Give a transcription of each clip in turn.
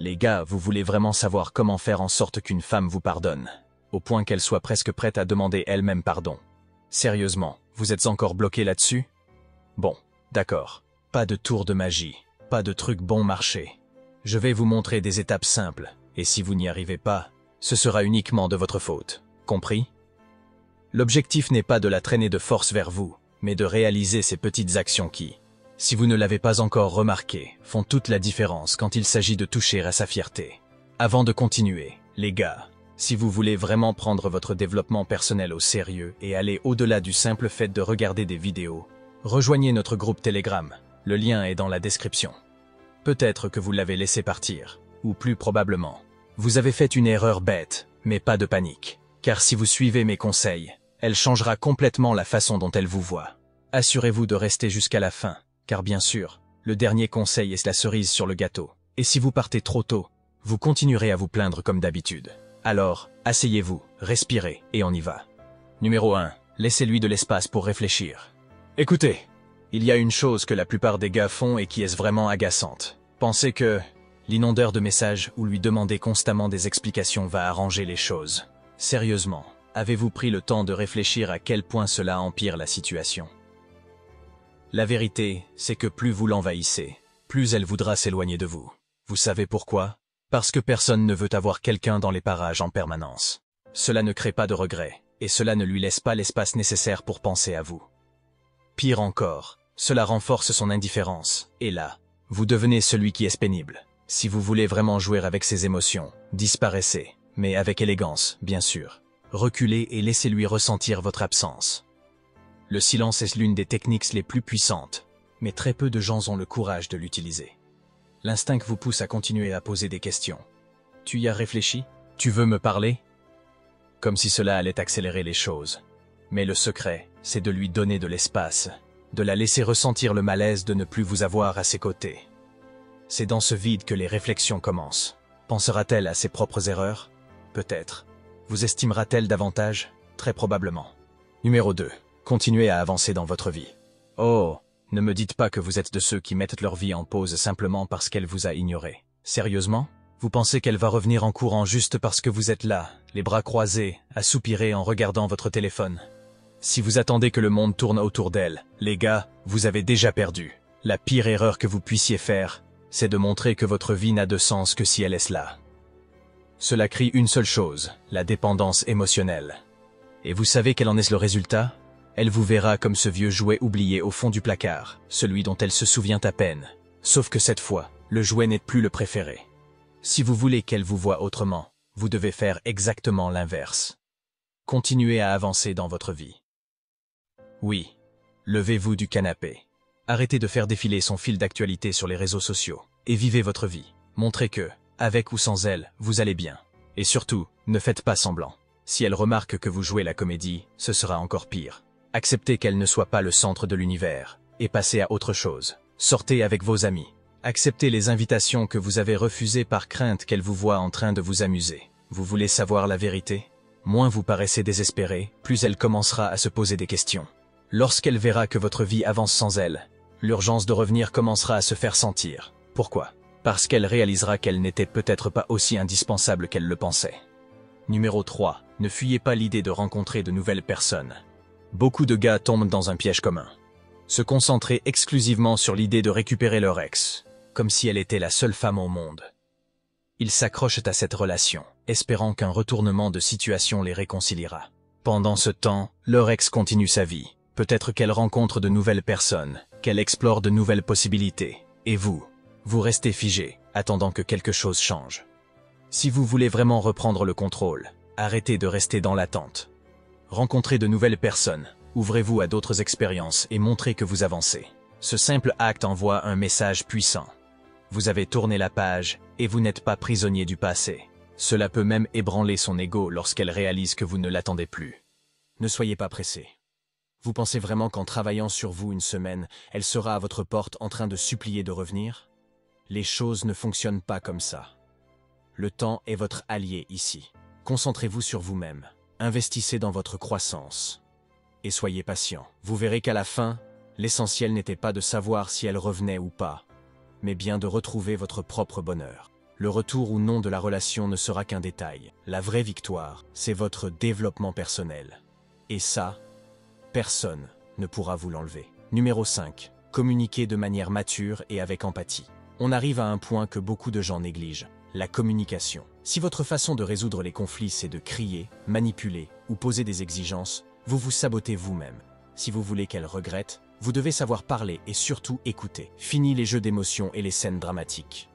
Les gars, vous voulez vraiment savoir comment faire en sorte qu'une femme vous pardonne, au point qu'elle soit presque prête à demander elle-même pardon. Sérieusement, vous êtes encore bloqué là-dessus? Bon, d'accord. Pas de tour de magie, pas de truc bon marché. Je vais vous montrer des étapes simples, et si vous n'y arrivez pas, ce sera uniquement de votre faute. Compris? L'objectif n'est pas de la traîner de force vers vous, mais de réaliser ces petites actions qui, si vous ne l'avez pas encore remarqué, font toute la différence quand il s'agit de toucher à sa fierté. Avant de continuer, les gars, si vous voulez vraiment prendre votre développement personnel au sérieux et aller au-delà du simple fait de regarder des vidéos, rejoignez notre groupe Telegram, le lien est dans la description. Peut-être que vous l'avez laissé partir, ou plus probablement, vous avez fait une erreur bête, mais pas de panique, car si vous suivez mes conseils, elle changera complètement la façon dont elle vous voit. Assurez-vous de rester jusqu'à la fin, car bien sûr, le dernier conseil est la cerise sur le gâteau, et si vous partez trop tôt, vous continuerez à vous plaindre comme d'habitude. Alors, asseyez-vous, respirez, et on y va. Numéro 1. Laissez-lui de l'espace pour réfléchir. Écoutez, il y a une chose que la plupart des gars font et qui est vraiment agaçante. Pensez que l'inondeur de messages ou lui demander constamment des explications va arranger les choses. Sérieusement, avez-vous pris le temps de réfléchir à quel point cela empire la situation? La vérité, c'est que plus vous l'envahissez, plus elle voudra s'éloigner de vous. Vous savez pourquoi? Parce que personne ne veut avoir quelqu'un dans les parages en permanence. Cela ne crée pas de regrets, et cela ne lui laisse pas l'espace nécessaire pour penser à vous. Pire encore, cela renforce son indifférence, et là, vous devenez celui qui est pénible. Si vous voulez vraiment jouer avec ses émotions, disparaissez, mais avec élégance, bien sûr. Reculez et laissez-lui ressentir votre absence. Le silence est l'une des techniques les plus puissantes, mais très peu de gens ont le courage de l'utiliser. L'instinct vous pousse à continuer à poser des questions. Tu y as réfléchi? Tu veux me parler? Comme si cela allait accélérer les choses. Mais le secret, c'est de lui donner de l'espace, de la laisser ressentir le malaise de ne plus vous avoir à ses côtés. C'est dans ce vide que les réflexions commencent. Pensera-t-elle à ses propres erreurs? Peut-être. Vous estimera-t-elle davantage? Très probablement. Numéro 2. Continuez à avancer dans votre vie. Oh, ne me dites pas que vous êtes de ceux qui mettent leur vie en pause simplement parce qu'elle vous a ignoré. Sérieusement? Vous pensez qu'elle va revenir en courant juste parce que vous êtes là, les bras croisés, à soupirer en regardant votre téléphone? Si vous attendez que le monde tourne autour d'elle, les gars, vous avez déjà perdu. La pire erreur que vous puissiez faire, c'est de montrer que votre vie n'a de sens que si elle est là. Cela crie une seule chose, la dépendance émotionnelle. Et vous savez quel en est le résultat? Elle vous verra comme ce vieux jouet oublié au fond du placard, celui dont elle se souvient à peine. Sauf que cette fois, le jouet n'est plus le préféré. Si vous voulez qu'elle vous voie autrement, vous devez faire exactement l'inverse. Continuez à avancer dans votre vie. Oui, levez-vous du canapé. Arrêtez de faire défiler son fil d'actualité sur les réseaux sociaux, et vivez votre vie. Montrez que, avec ou sans elle, vous allez bien. Et surtout, ne faites pas semblant. Si elle remarque que vous jouez la comédie, ce sera encore pire. Acceptez qu'elle ne soit pas le centre de l'univers, et passez à autre chose. Sortez avec vos amis. Acceptez les invitations que vous avez refusées par crainte qu'elle vous voie en train de vous amuser. Vous voulez savoir la vérité? Moins vous paraissez désespéré, plus elle commencera à se poser des questions. Lorsqu'elle verra que votre vie avance sans elle, l'urgence de revenir commencera à se faire sentir. Pourquoi? Parce qu'elle réalisera qu'elle n'était peut-être pas aussi indispensable qu'elle le pensait. Numéro 3. Ne fuyez pas l'idée de rencontrer de nouvelles personnes. Beaucoup de gars tombent dans un piège commun. Se concentrer exclusivement sur l'idée de récupérer leur ex, comme si elle était la seule femme au monde. Ils s'accrochent à cette relation, espérant qu'un retournement de situation les réconciliera. Pendant ce temps, leur ex continue sa vie. Peut-être qu'elle rencontre de nouvelles personnes, qu'elle explore de nouvelles possibilités. Et vous restez figé, attendant que quelque chose change. Si vous voulez vraiment reprendre le contrôle, arrêtez de rester dans l'attente. Rencontrez de nouvelles personnes, ouvrez-vous à d'autres expériences et montrez que vous avancez. Ce simple acte envoie un message puissant. Vous avez tourné la page et vous n'êtes pas prisonnier du passé. Cela peut même ébranler son ego lorsqu'elle réalise que vous ne l'attendez plus. Ne soyez pas pressé. Vous pensez vraiment qu'en travaillant sur vous une semaine, elle sera à votre porte en train de supplier de revenir? Les choses ne fonctionnent pas comme ça. Le temps est votre allié ici. Concentrez-vous sur vous-même. Investissez dans votre croissance. Et soyez patient. Vous verrez qu'à la fin, l'essentiel n'était pas de savoir si elle revenait ou pas, mais bien de retrouver votre propre bonheur. Le retour ou non de la relation ne sera qu'un détail. La vraie victoire, c'est votre développement personnel. Et ça, personne ne pourra vous l'enlever. Numéro 5. Communiquer de manière mature et avec empathie. On arrive à un point que beaucoup de gens négligent, la communication. Si votre façon de résoudre les conflits, c'est de crier, manipuler ou poser des exigences, vous vous sabotez vous-même. Si vous voulez qu'elle regrette, vous devez savoir parler et surtout écouter. Fini les jeux d'émotions et les scènes dramatiques.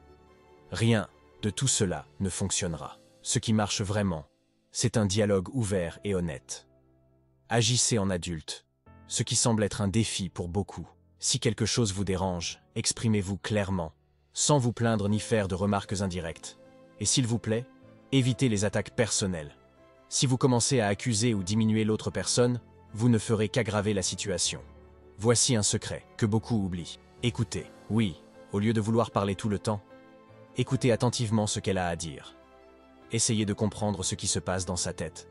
Rien de tout cela ne fonctionnera. Ce qui marche vraiment, c'est un dialogue ouvert et honnête. Agissez en adulte, ce qui semble être un défi pour beaucoup. Si quelque chose vous dérange, exprimez-vous clairement, sans vous plaindre ni faire de remarques indirectes. Et s'il vous plaît, évitez les attaques personnelles. Si vous commencez à accuser ou diminuer l'autre personne, vous ne ferez qu'aggraver la situation. Voici un secret que beaucoup oublient. Écoutez, oui, au lieu de vouloir parler tout le temps, écoutez attentivement ce qu'elle a à dire. Essayez de comprendre ce qui se passe dans sa tête.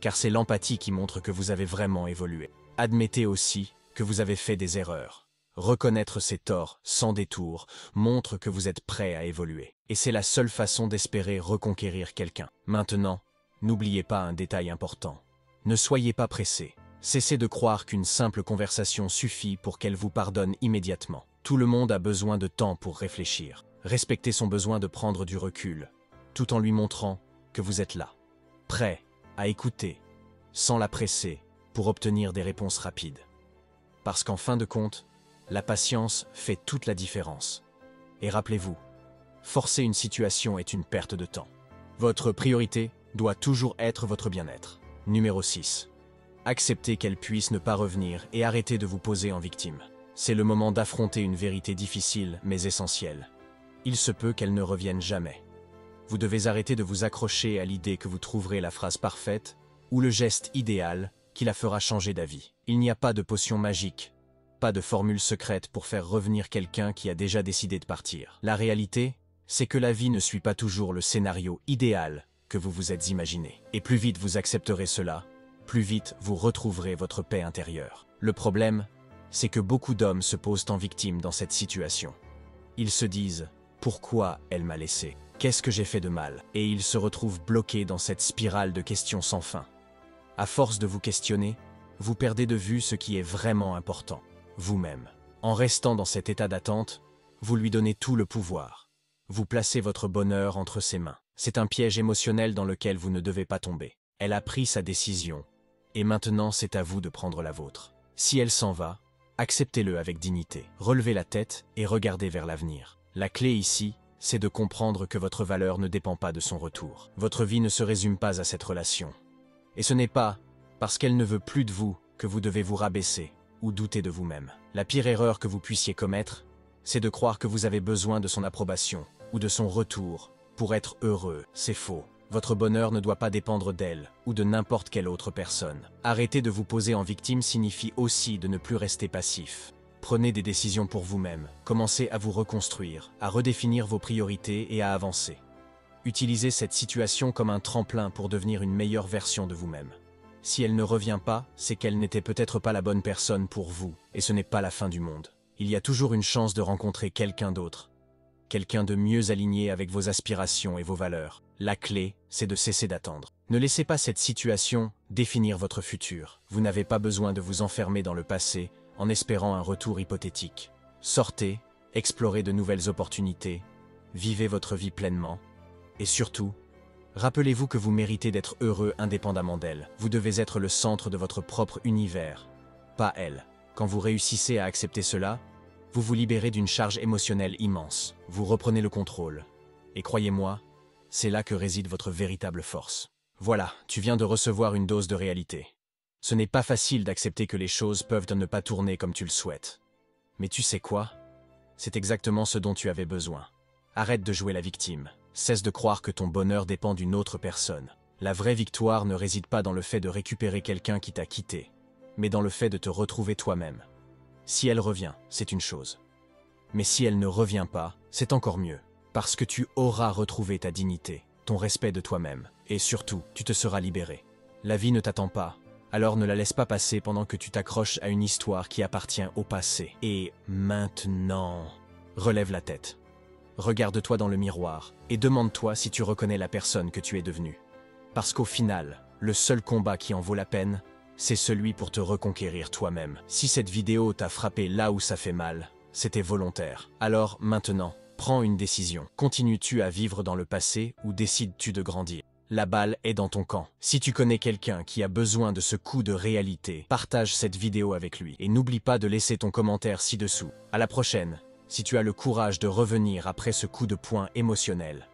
Car c'est l'empathie qui montre que vous avez vraiment évolué. Admettez aussi que vous avez fait des erreurs. Reconnaître ses torts sans détour montre que vous êtes prêt à évoluer. Et c'est la seule façon d'espérer reconquérir quelqu'un. Maintenant, n'oubliez pas un détail important. Ne soyez pas pressé. Cessez de croire qu'une simple conversation suffit pour qu'elle vous pardonne immédiatement. Tout le monde a besoin de temps pour réfléchir. Respectez son besoin de prendre du recul, tout en lui montrant que vous êtes là, prêt à écouter, sans la presser, pour obtenir des réponses rapides. Parce qu'en fin de compte, la patience fait toute la différence. Et rappelez-vous, forcer une situation est une perte de temps. Votre priorité doit toujours être votre bien-être. Numéro 6. Acceptez qu'elle puisse ne pas revenir et arrêtez de vous poser en victime. C'est le moment d'affronter une vérité difficile mais essentielle. Il se peut qu'elle ne revienne jamais. Vous devez arrêter de vous accrocher à l'idée que vous trouverez la phrase parfaite ou le geste idéal qui la fera changer d'avis. Il n'y a pas de potion magique, pas de formule secrète pour faire revenir quelqu'un qui a déjà décidé de partir. La réalité, c'est que la vie ne suit pas toujours le scénario idéal que vous vous êtes imaginé. Et plus vite vous accepterez cela, plus vite vous retrouverez votre paix intérieure. Le problème, c'est que beaucoup d'hommes se posent en victime dans cette situation. Ils se disent « Pourquoi elle m'a laissé ? Qu'est-ce que j'ai fait de mal ?» Et ils se retrouvent bloqués dans cette spirale de questions sans fin. À force de vous questionner, vous perdez de vue ce qui est vraiment important, vous-même. En restant dans cet état d'attente, vous lui donnez tout le pouvoir. Vous placez votre bonheur entre ses mains. C'est un piège émotionnel dans lequel vous ne devez pas tomber. Elle a pris sa décision, et maintenant c'est à vous de prendre la vôtre. Si elle s'en va, acceptez-le avec dignité. Relevez la tête et regardez vers l'avenir. La clé ici, c'est de comprendre que votre valeur ne dépend pas de son retour. Votre vie ne se résume pas à cette relation. Et ce n'est pas parce qu'elle ne veut plus de vous que vous devez vous rabaisser ou douter de vous-même. La pire erreur que vous puissiez commettre, c'est de croire que vous avez besoin de son approbation ou de son retour pour être heureux. C'est faux. Votre bonheur ne doit pas dépendre d'elle ou de n'importe quelle autre personne. Arrêter de vous poser en victime signifie aussi de ne plus rester passif. Prenez des décisions pour vous-même. Commencez à vous reconstruire, à redéfinir vos priorités et à avancer. Utilisez cette situation comme un tremplin pour devenir une meilleure version de vous-même. Si elle ne revient pas, c'est qu'elle n'était peut-être pas la bonne personne pour vous, et ce n'est pas la fin du monde. Il y a toujours une chance de rencontrer quelqu'un d'autre, quelqu'un de mieux aligné avec vos aspirations et vos valeurs. La clé, c'est de cesser d'attendre. Ne laissez pas cette situation définir votre futur. Vous n'avez pas besoin de vous enfermer dans le passé en espérant un retour hypothétique. Sortez, explorez de nouvelles opportunités, vivez votre vie pleinement, et surtout, rappelez-vous que vous méritez d'être heureux indépendamment d'elle. Vous devez être le centre de votre propre univers, pas elle. Quand vous réussissez à accepter cela, vous vous libérez d'une charge émotionnelle immense. Vous reprenez le contrôle. Et croyez-moi, c'est là que réside votre véritable force. Voilà, tu viens de recevoir une dose de réalité. Ce n'est pas facile d'accepter que les choses peuvent ne pas tourner comme tu le souhaites. Mais tu sais quoi ? C'est exactement ce dont tu avais besoin. Arrête de jouer la victime. Cesse de croire que ton bonheur dépend d'une autre personne. La vraie victoire ne réside pas dans le fait de récupérer quelqu'un qui t'a quitté, mais dans le fait de te retrouver toi-même. Si elle revient, c'est une chose. Mais si elle ne revient pas, c'est encore mieux, parce que tu auras retrouvé ta dignité, ton respect de toi-même, et surtout, tu te seras libéré. La vie ne t'attend pas, alors ne la laisse pas passer pendant que tu t'accroches à une histoire qui appartient au passé. Et maintenant, relève la tête. regarde-toi dans le miroir et demande-toi si tu reconnais la personne que tu es devenue. Parce qu'au final, le seul combat qui en vaut la peine, c'est celui pour te reconquérir toi-même. Si cette vidéo t'a frappé là où ça fait mal, c'était volontaire. Alors, maintenant, prends une décision. Continues-tu à vivre dans le passé ou décides-tu de grandir? La balle est dans ton camp. Si tu connais quelqu'un qui a besoin de ce coup de réalité, partage cette vidéo avec lui. Et n'oublie pas de laisser ton commentaire ci-dessous. À la prochaine, si tu as le courage de revenir après ce coup de poing émotionnel.